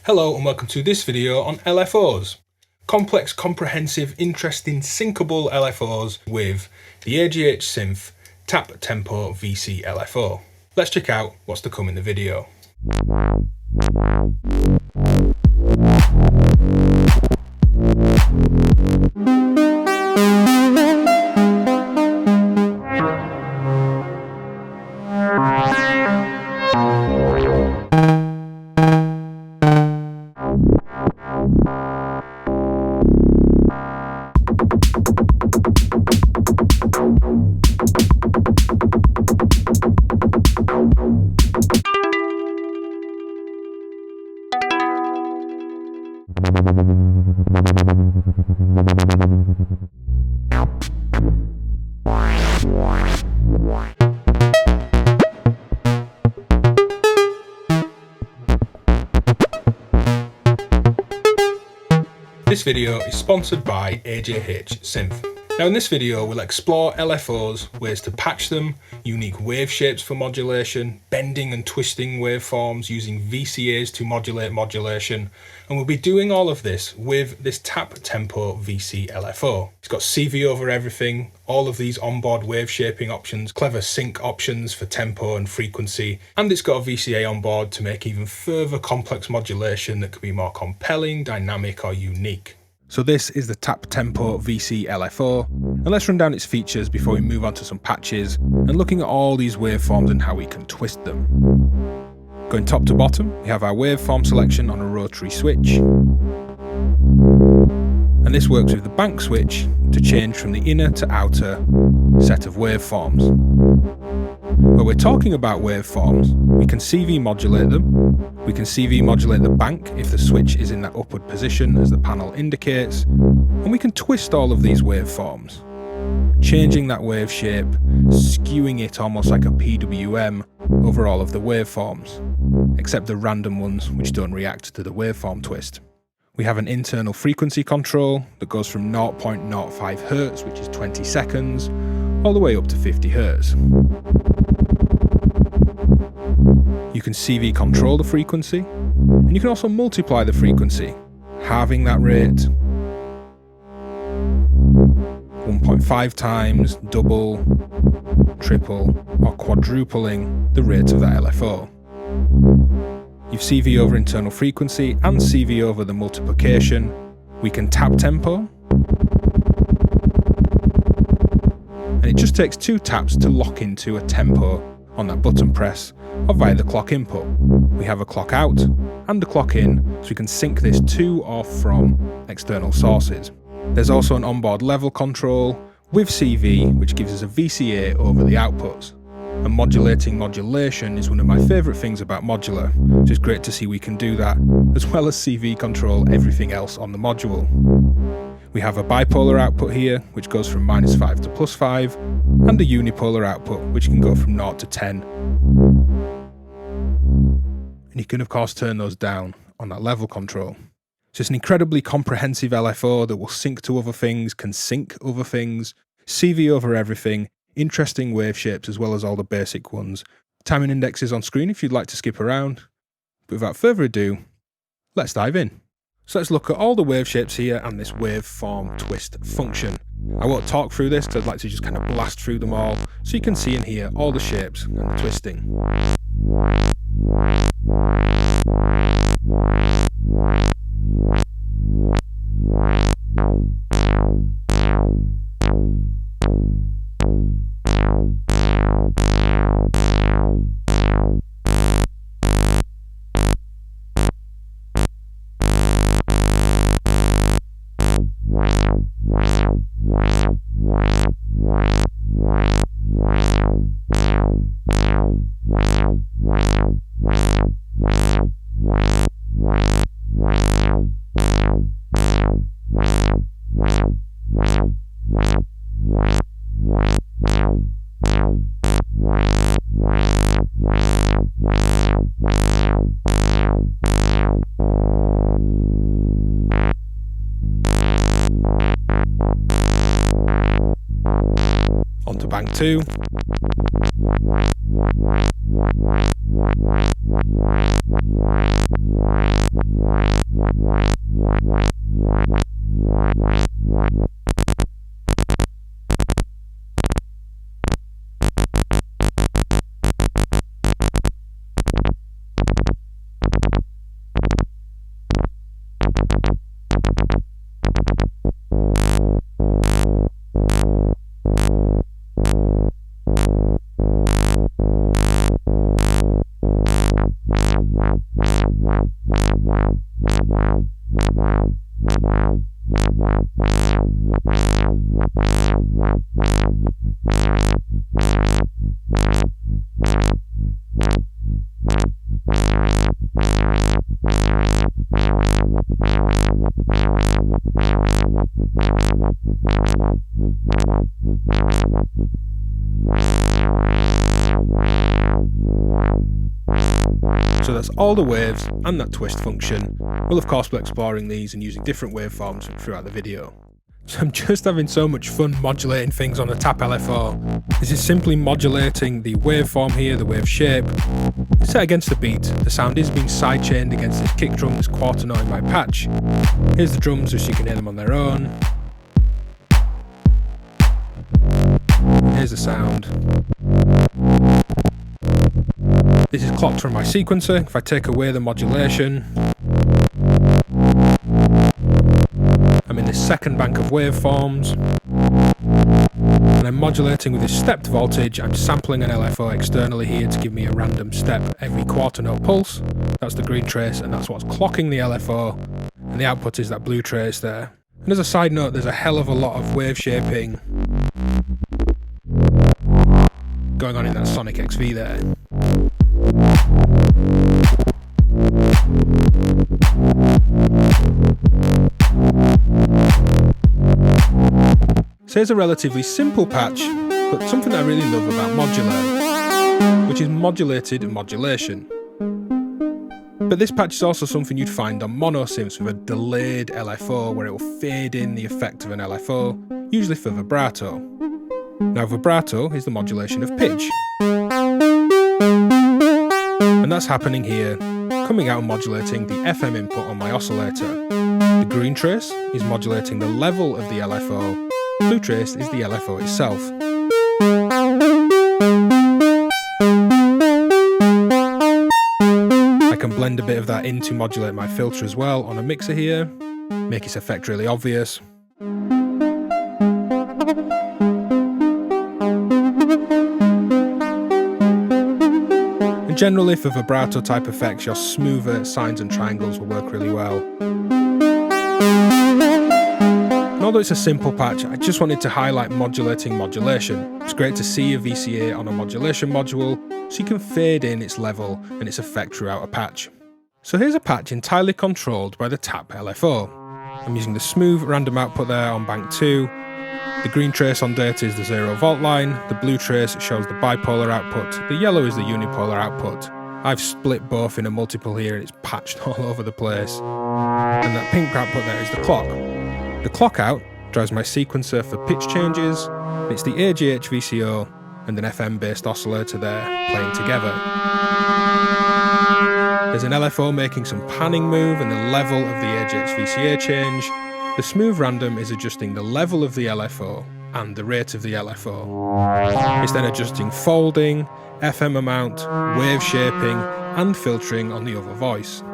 Hello and welcome to this video on LFOs. Complex, comprehensive, interesting, syncable LFOs with the AJH Synth Tap Tempo VC LFO. Let's check out what's to come in the video. This video is sponsored by AJH Synth. Now in this video we'll explore LFOs, ways to patch them, unique wave shapes for modulation, bending and twisting waveforms using VCAs to modulate modulation, and we'll be doing all of this with this Tap Tempo VC LFO. It's got CV over everything, all of these onboard wave shaping options, clever sync options for tempo and frequency, and it's got a VCA on board to make even further complex modulation that could be more compelling, dynamic or unique. So this is the Tap Tempo VC LFO, and let's run down its features before we move on to some patches and looking at all these waveforms and how we can twist them. Going top to bottom, we have our waveform selection on a rotary switch, and this works with the bank switch to change from the inner to outer set of waveforms. When we're talking about waveforms, we can CV modulate them, we can CV modulate the bank if the switch is in that upward position as the panel indicates, and we can twist all of these waveforms, changing that wave shape, skewing it almost like a PWM over all of the waveforms, except the random ones which don't react to the waveform twist. We have an internal frequency control that goes from 0.05 Hz, which is 20 seconds, all the way up to 50 Hz. You can CV control the frequency, and you can also multiply the frequency, halving that rate, 1.5 times, double, triple, or quadrupling the rate of that LFO. You've CV over internal frequency and CV over the multiplication. We can tap tempo, and it just takes 2 taps to lock into a tempo on that button press or via the clock input. We have a clock out and a clock in, so we can sync this to or from external sources. There's also an onboard level control with CV, which gives us a VCA over the outputs. And modulating modulation is one of my favourite things about modular, so it's great to see we can do that, as well as CV control everything else on the module. We have a bipolar output here, which goes from -5 to +5, and a unipolar output, which can go from 0 to 10. And you can of course turn those down on that level control. So it's an incredibly comprehensive LFO that will sync to other things, can sync other things, CV over everything, interesting wave shapes as well as all the basic ones. Timing index is on screen if you'd like to skip around. But without further ado, let's dive in. So let's look at all the wave shapes here and this waveform twist function. I won't talk through this because I'd like to just kind of blast through them all so you can see and hear all the shapes and the twisting. Onto bank 2. So that's all the waves and that twist function. We'll of course be exploring these and using different waveforms throughout the video. So I'm just having so much fun modulating things on a Tap LFO. This is simply modulating the waveform here, the wave shape. Set against the beat, the sound is being sidechained against this kick drum, this quarter note in my patch. Here's the drums just so you can hear them on their own. Here's the sound. This is clocked from my sequencer. If I take away the modulation, I'm in this second bank of waveforms, and I'm modulating with this stepped voltage. I'm sampling an LFO externally here to give me a random step every quarter note pulse. That's the green trace, and that's what's clocking the LFO, and the output is that blue trace there. And as a side note, there's a hell of a lot of wave shaping going on in that Sonic XV there. So here's a relatively simple patch, but something that I really love about Modular, which is modulated modulation. But this patch is also something you'd find on mono synths with a delayed LFO, where it will fade in the effect of an LFO, usually for vibrato. Now vibrato is the modulation of pitch. And that's happening here, coming out and modulating the FM input on my oscillator. The green trace is modulating the level of the LFO. Blue trace is the LFO itself. I can blend a bit of that in to modulate my filter as well on a mixer here, make its effect really obvious. And generally for vibrato type effects, your smoother sines and triangles will work really well. And although it's a simple patch, I just wanted to highlight modulating modulation. It's great to see a VCA on a modulation module, so you can fade in its level and its effect throughout a patch. So here's a patch entirely controlled by the Tap LFO. I'm using the smooth random output there on bank 2. The green trace on data is the 0 volt line, the blue trace shows the bipolar output, the yellow is the unipolar output. I've split both in a multiple here and it's patched all over the place. And that pink output there is the clock. The clock out drives my sequencer for pitch changes, and it's the AJH VCO and an FM based oscillator there playing together. There's an LFO making some panning move and the level of the AJH VCA change. The smooth random is adjusting the level of the LFO and the rate of the LFO. It's then adjusting folding, FM amount, wave shaping and filtering on the other voice. So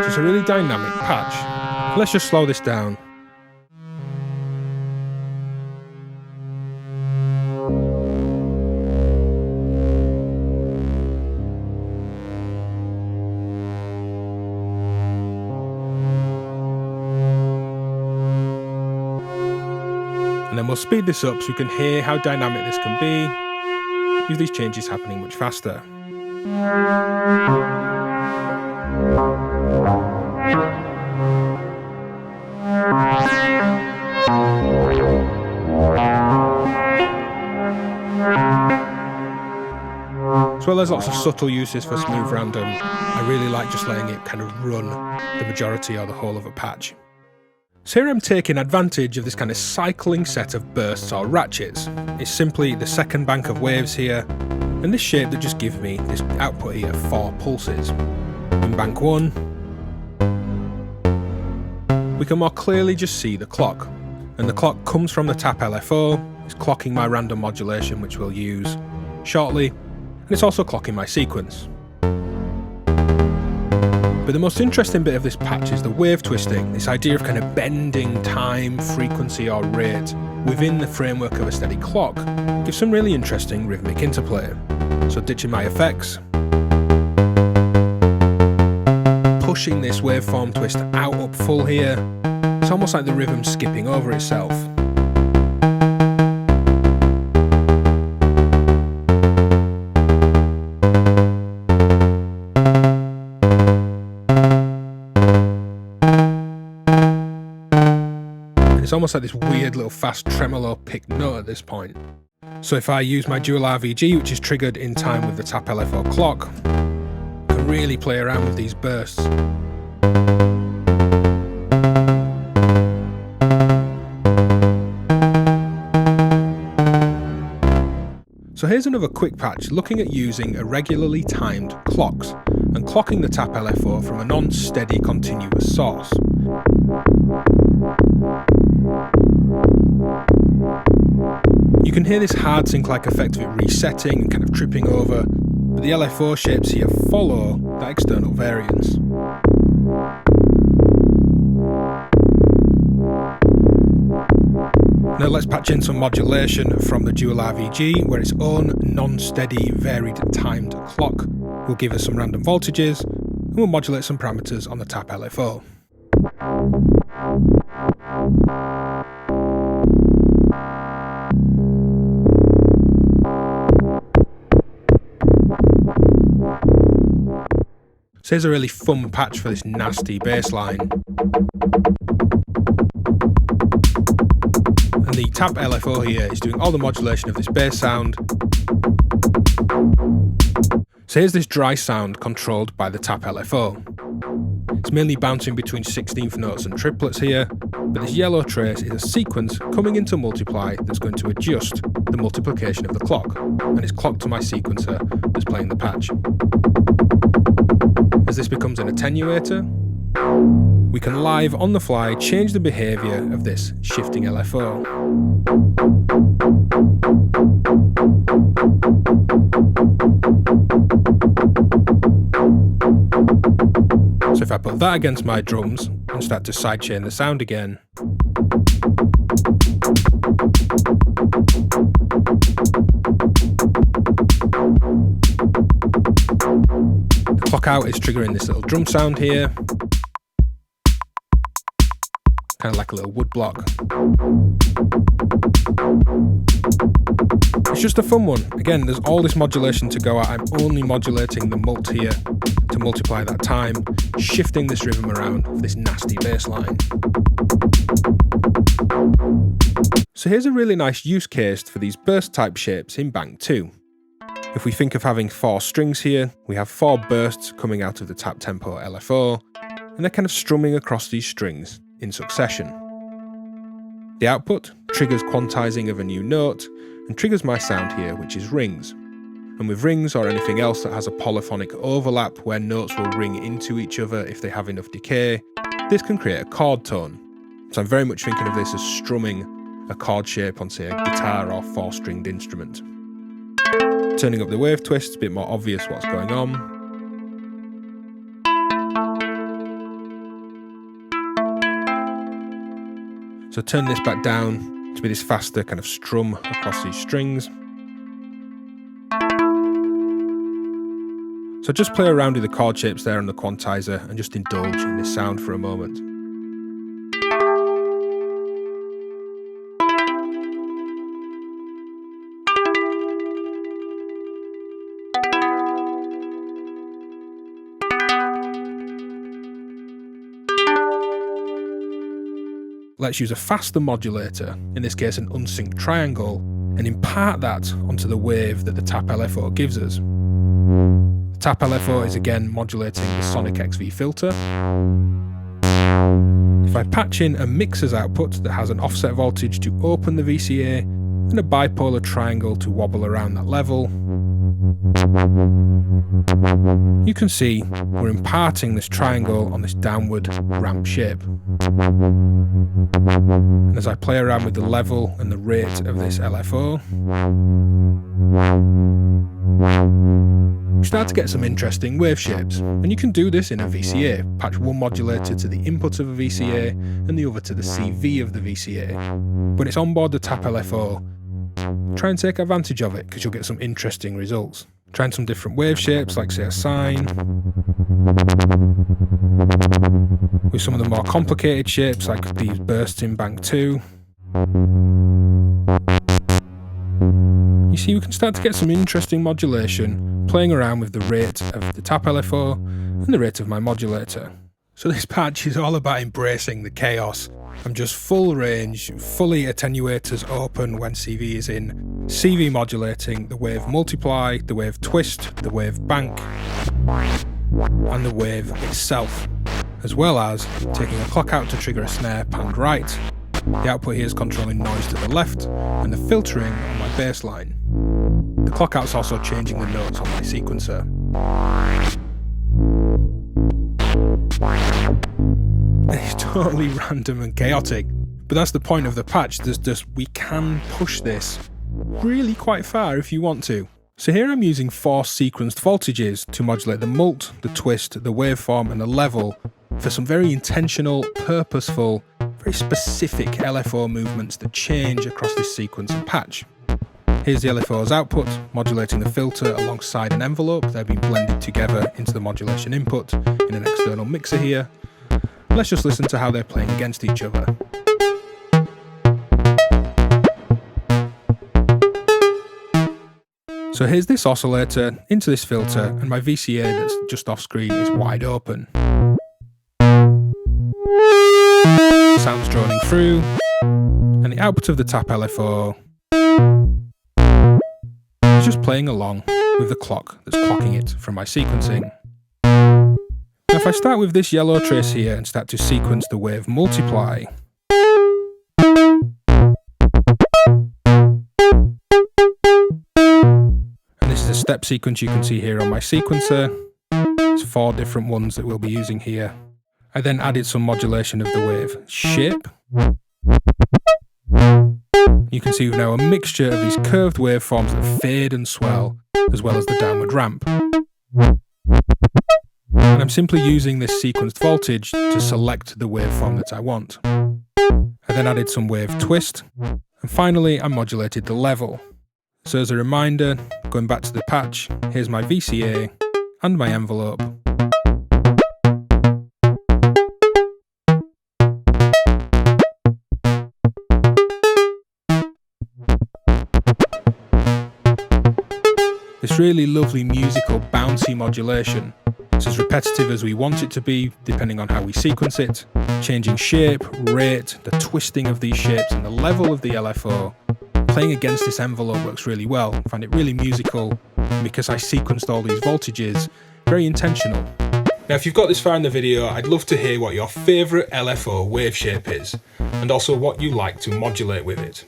it's a really dynamic patch. Let's just slow this down. And then we'll speed this up so we can hear how dynamic this can be, with these changes happening much faster. As well as lots of subtle uses for smooth random, I really like just letting it kind of run the majority or the whole of a patch. So here I'm taking advantage of this kind of cycling set of bursts or ratchets. It's simply the second bank of waves here, and this shape that just gives me this output here, 4 pulses. In bank 1, we can more clearly just see the clock, and the clock comes from the Tap LFO, it's clocking my random modulation which we'll use shortly, and it's also clocking my sequence. But the most interesting bit of this patch is the wave twisting, this idea of kind of bending time, frequency or rate within the framework of a steady clock gives some really interesting rhythmic interplay. So ditching my effects, pushing this waveform twist out up full here, it's almost like the rhythm skipping over itself. It's almost like this weird little fast tremolo pick note at this point. So if I use my dual RVG, which is triggered in time with the Tap LFO clock, I can really play around with these bursts. So here's another quick patch looking at using irregularly timed clocks and clocking the Tap LFO from a non-steady continuous source. You can hear this hard sync-like effect of it resetting and kind of tripping over, but the LFO shapes here follow that external variance. Now let's patch in some modulation from the dual RVG, where its own non-steady varied timed clock will give us some random voltages, and we'll modulate some parameters on the Tap LFO. So here's a really fun patch for this nasty bass line. And the Tap LFO here is doing all the modulation of this bass sound. So here's this dry sound controlled by the Tap LFO. It's mainly bouncing between 16th notes and triplets here, but this yellow trace is a sequence coming into multiply that's going to adjust the multiplication of the clock, and it's clocked to my sequencer that's playing the patch. As this becomes an attenuator, we can live on the fly change the behaviour of this shifting LFO. So if I put that against my drums and start to sidechain the sound again, the clock out is triggering this little drum sound here, kind of like a little wood block. It's just a fun one. Again, there's all this modulation to go at. I'm only modulating the mult here to multiply that time, shifting this rhythm around for this nasty bass line. So here's a really nice use case for these burst type shapes in Bank 2. If we think of having 4 strings here, we have 4 bursts coming out of the Tap Tempo LFO, and they're kind of strumming across these strings in succession. The output triggers quantizing of a new note and triggers my sound here, which is rings. And with rings or anything else that has a polyphonic overlap where notes will ring into each other if they have enough decay, this can create a chord tone. So I'm very much thinking of this as strumming a chord shape on, say, a guitar or 4-stringed instrument. Turning up the wave twist, a bit more obvious what's going on. So turn this back down to be this faster kind of strum across these strings. So just play around with the chord shapes there on the quantizer and just indulge in this sound for a moment. Let's use a faster modulator, in this case an unsynced triangle, and impart that onto the wave that the Tap LFO gives us. The Tap LFO is again modulating the Sonic XV filter. If I patch in a mixer's output that has an offset voltage to open the VCA and a bipolar triangle to wobble around that level, you can see we're imparting this triangle on this downward ramp shape. And as I play around with the level and the rate of this LFO, you start to get some interesting wave shapes. And you can do this in a VCA. Patch one modulator to the input of a VCA and the other to the CV of the VCA. When it's on board the Tap LFO, try and take advantage of it because you'll get some interesting results. Trying some different wave shapes, like say a sine, with some of the more complicated shapes like these bursts in Bank 2. You see, we can start to get some interesting modulation playing around with the rate of the Tap LFO and the rate of my modulator. So this patch is all about embracing the chaos I'm just full range, fully attenuators open when CV is in, CV modulating the wave multiply, the wave twist, the wave bank, and the wave itself, as well as taking a clock out to trigger a snare panned right. The output here is controlling noise to the left, and the filtering on my bass line. The clock out's also changing the notes on my sequencer. It's totally random and chaotic, but that's the point of the patch. We can push this really quite far if you want to. So here I'm using 4 sequenced voltages to modulate the mult, the twist, the waveform and the level for some very intentional, purposeful, very specific LFO movements that change across this sequence and patch. Here's the LFO's output, modulating the filter alongside an envelope. They're being blended together into the modulation input in an external mixer here. Let's just listen to how they're playing against each other. So here's this oscillator into this filter, and my VCA that's just off screen is wide open. The sound's droning through, and the output of the Tap LFO is just playing along with the clock that's clocking it from my sequencing. Now if I start with this yellow trace here and start to sequence the wave multiply, and this is a step sequence you can see here on my sequencer. There's 4 different ones that we'll be using here. I then added some modulation of the wave shape. You can see we've now a mixture of these curved waveforms that fade and swell, as well as the downward ramp. And I'm simply using this sequenced voltage to select the waveform that I want. I then added some wave twist, and finally I modulated the level. So as a reminder, going back to the patch, here's my VCA and my envelope. This really lovely musical bouncy modulation. It's as repetitive as we want it to be, depending on how we sequence it, changing shape, rate, the twisting of these shapes and the level of the LFO. Playing against this envelope works really well. I find it really musical because I sequenced all these voltages, very intentional. Now if you've got this far in the video, I'd love to hear what your favourite LFO wave shape is, and also what you like to modulate with it.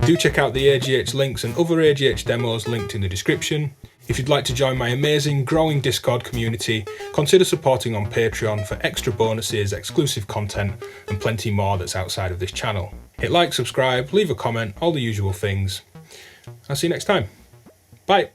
Do check out the AJH links and other AJH demos linked in the description. If you'd like to join my amazing growing Discord community, consider supporting on Patreon for extra bonuses, exclusive content and plenty more that's outside of this channel. Hit like, subscribe, leave a comment, all the usual things. I'll see you next time. Bye.